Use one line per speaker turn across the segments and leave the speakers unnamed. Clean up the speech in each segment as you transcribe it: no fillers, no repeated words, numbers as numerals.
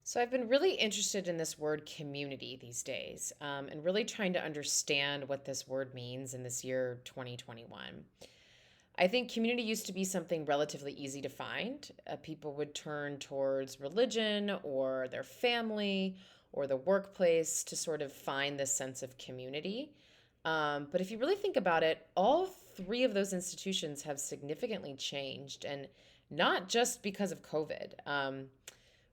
So I've been really interested in this word community these days, and really trying to understand what this word means in this year 2021. I think community used to be something relatively easy to find. People would turn towards religion or their family or the workplace to sort of find this sense of community. But if you really think about it, all three of those institutions have significantly changed, and not just because of COVID.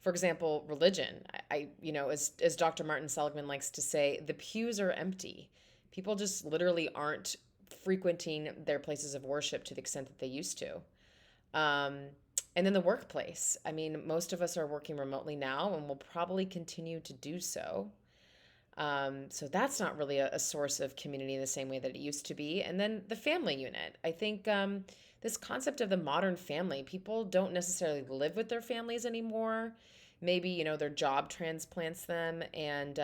For example, religion. As Dr. Martin Seligman likes to say, the pews are empty. People just literally aren't frequenting their places of worship to the extent that they used to. Um, and then the workplace. I mean, most of us are working remotely now and will probably continue to do so. So that's not really a source of community in the same way that it used to be. And then the family unit. I think this concept of the modern family, people don't necessarily live with their families anymore. Maybe, their job transplants them. And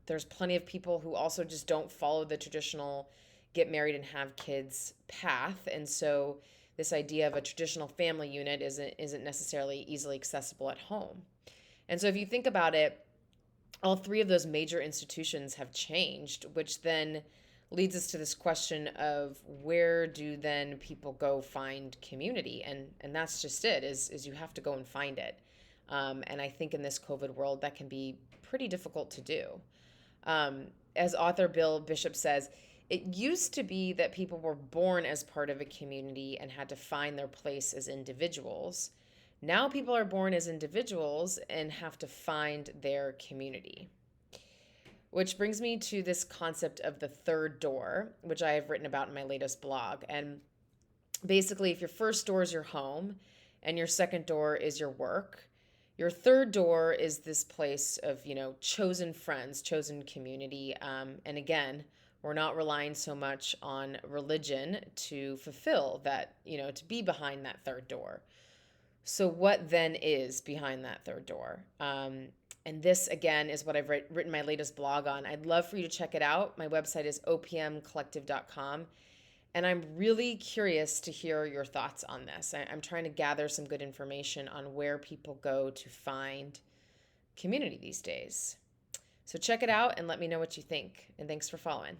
there's plenty of people who also just don't follow the traditional get married and have kids path. And so this idea of a traditional family unit isn't necessarily easily accessible at home. And so if you think about it, all three of those major institutions have changed, which then leads us to this question of where do then people go find community? And that's just it, is you have to go and find it. And I think in this COVID world, that can be pretty difficult to do. As author Bill Bishop says, it used to be that people were born as part of a community and had to find their place as individuals. Now people are born as individuals and have to find their community. Which brings me to this concept of the third door, which I have written about in my latest blog. And basically, if your first door is your home and your second door is your work, your third door is this place of, chosen friends, chosen community. And again, we're not relying so much on religion to fulfill that, to be behind that third door. So, what then is behind that third door? And this, again, is what I've written my latest blog on. I'd love for you to check it out. My website is opmcollective.com. And I'm really curious to hear your thoughts on this. I'm trying to gather some good information on where people go to find community these days. So check it out and let me know what you think. And thanks for following.